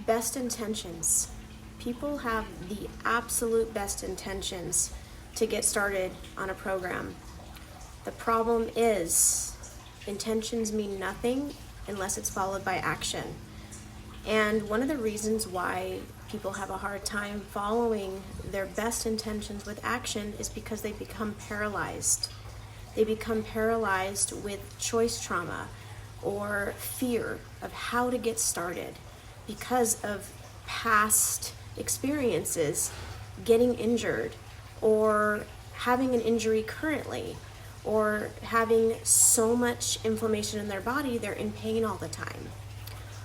Best intentions. People have the absolute best intentions to get started on a program. The problem is intentions mean nothing unless it's followed by action. And one of the reasons why people have a hard time following their best intentions with action is because they become paralyzed. They become paralyzed with choice trauma or fear of how to get started because of past experiences getting injured or having an injury currently or having so much inflammation in their body they're in pain all the time,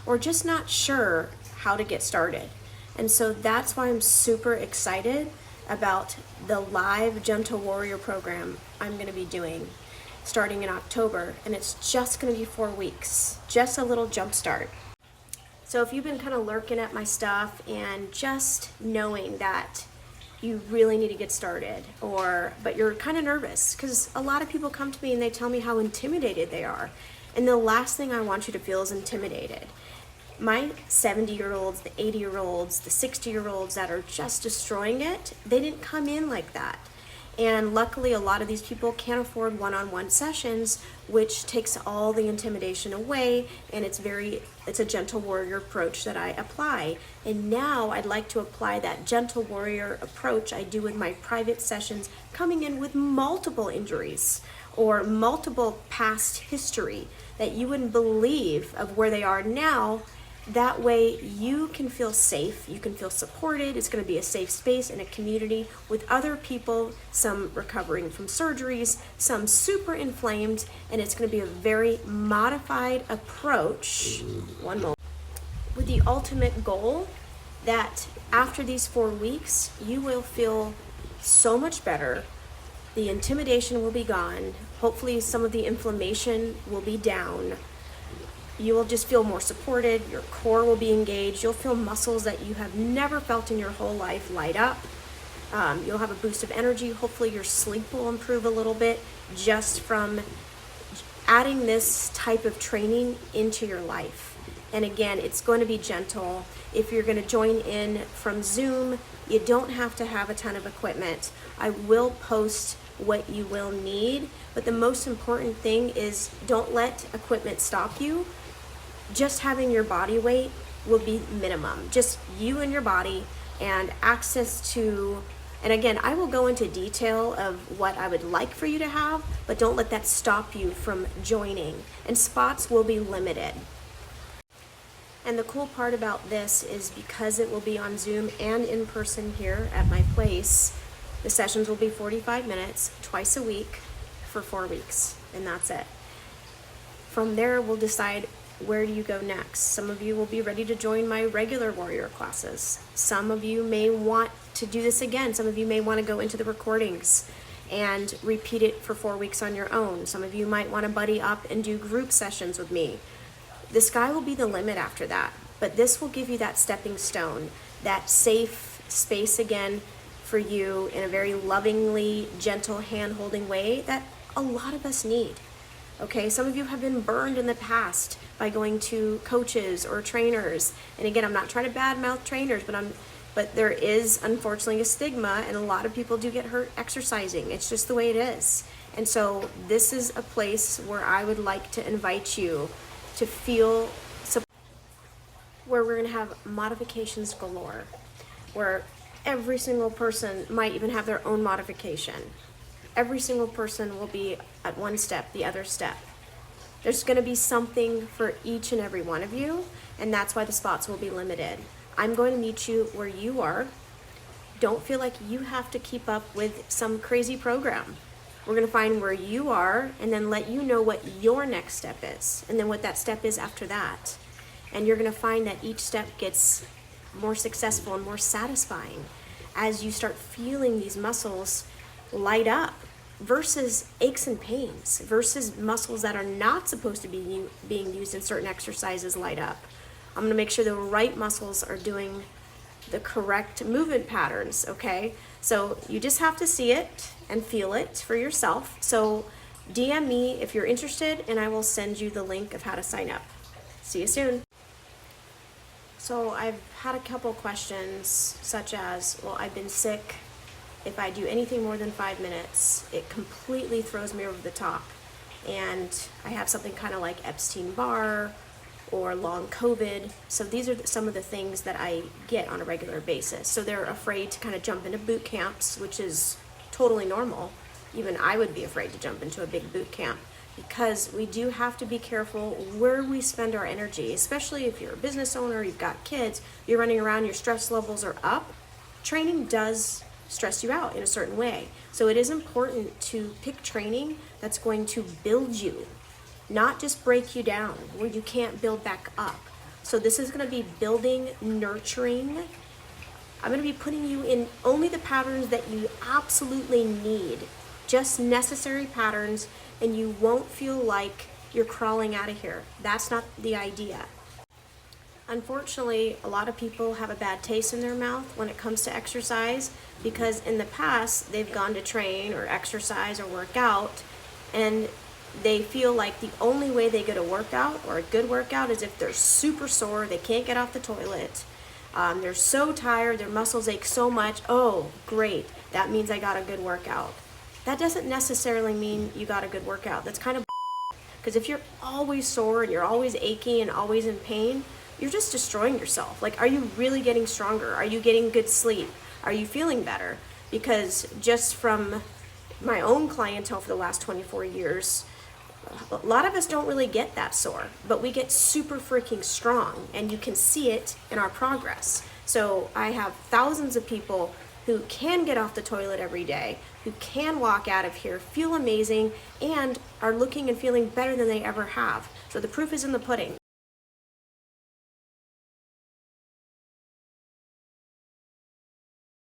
or just not sure how to get started. And so that's why I'm super excited about the live Gentle Warrior program I'm going to be doing starting in October. And it's just going to be 4 weeks, just a little jump start. So if you've been kind of lurking at my stuff and just knowing that you really need to get started, but you're kind of nervous, because a lot of people come to me and they tell me how intimidated they are. And the last thing I want you to feel is intimidated. My 70-year-olds, the 80-year-olds, the 60-year-olds that are just destroying it, they didn't come in like that. And luckily, a lot of these people can't afford one-on-one sessions, which takes all the intimidation away, and it's a Gentle Warrior approach that I apply. And now I'd like to apply that Gentle Warrior approach I do with my private sessions, coming in with multiple injuries or multiple past history that you wouldn't believe of where they are now. That way you can feel safe, you can feel supported. It's going to be a safe space in a community with other people, some recovering from surgeries, some super inflamed, and it's going to be a very modified approach, one moment, with the ultimate goal that after these 4 weeks, you will feel so much better. The intimidation will be gone. Hopefully some of the inflammation will be down. You will just feel more supported. Your core will be engaged. You'll feel muscles that you have never felt in your whole life light up. You'll have a boost of energy. Hopefully your sleep will improve a little bit just from adding this type of training into your life. And again, it's going to be gentle. If you're going to join in from Zoom, you don't have to have a ton of equipment. I will post what you will need, but the most important thing is don't let equipment stop you. Just having your body weight will be minimum. Just you and your body and access to, and again, I will go into detail of what I would like for you to have, but don't let that stop you from joining. And spots will be limited. And the cool part about this is because it will be on Zoom and in person here at my place, the sessions will be 45 minutes, twice a week for 4 weeks, and that's it. From there, we'll decide where do you go next. Some of you will be ready to join my regular warrior classes. Some of you may want to do this again. Some of you may want to go into the recordings and repeat it for 4 weeks on your own. Some of you might want to buddy up and do group sessions with me. The sky will be the limit after that, but this will give you that stepping stone, that safe space again for you in a very lovingly, gentle, hand-holding way that a lot of us need. Okay, some of you have been burned in the past by going to coaches or trainers. And again, I'm not trying to badmouth trainers, but there is unfortunately a stigma, and a lot of people do get hurt exercising. It's just the way it is. And so this is a place where I would like to invite you to feel where we're going to have modifications galore, where every single person might even have their own modification. Every single person will be at one step, the other step. There's going to be something for each and every one of you, and that's why the spots will be limited. I'm going to meet you where you are. Don't feel like you have to keep up with some crazy program. We're going to find where you are and then let you know what your next step is, and then what that step is after that. And you're going to find that each step gets more successful and more satisfying as you start feeling these muscles light up versus aches and pains, versus muscles that are not supposed to be being used in certain exercises light up. I'm going to make sure the right muscles are doing the correct movement patterns, okay? So you just have to see it and feel it for yourself. So DM me if you're interested, and I will send you the link of how to sign up. See you soon. So I've had a couple questions such as, well, I've been sick. If I do anything more than 5 minutes, it completely throws me over the top. And I have something kind of like Epstein-Barr or long COVID. So these are some of the things that I get on a regular basis. So they're afraid to kind of jump into boot camps, which is totally normal. Even I would be afraid to jump into a big boot camp, because we do have to be careful where we spend our energy, especially if you're a business owner, you've got kids, you're running around, your stress levels are up. Training does stress you out in a certain way. So it is important to pick training that's going to build you, not just break you down where you can't build back up. So this is going to be building, nurturing. I'm going to be putting you in only the patterns that you absolutely need, just necessary patterns, and you won't feel like you're crawling out of here. That's not the idea. Unfortunately, a lot of people have a bad taste in their mouth when it comes to exercise, because in the past they've gone to train or exercise or work out, and they feel like the only way they get a workout or a good workout is if they're super sore, they can't get off the toilet, they're so tired, their muscles ache so much. Oh, great, that means I got a good workout. That doesn't necessarily mean you got a good workout. That's kind of because if you're always sore and you're always achy and always in pain, you're just destroying yourself. Like, are you really getting stronger? Are you getting good sleep? Are you feeling better? Because just from my own clientele for the last 24 years, a lot of us don't really get that sore, but we get super freaking strong, and you can see it in our progress. So I have thousands of people who can get off the toilet every day, who can walk out of here, feel amazing, and are looking and feeling better than they ever have. So the proof is in the pudding.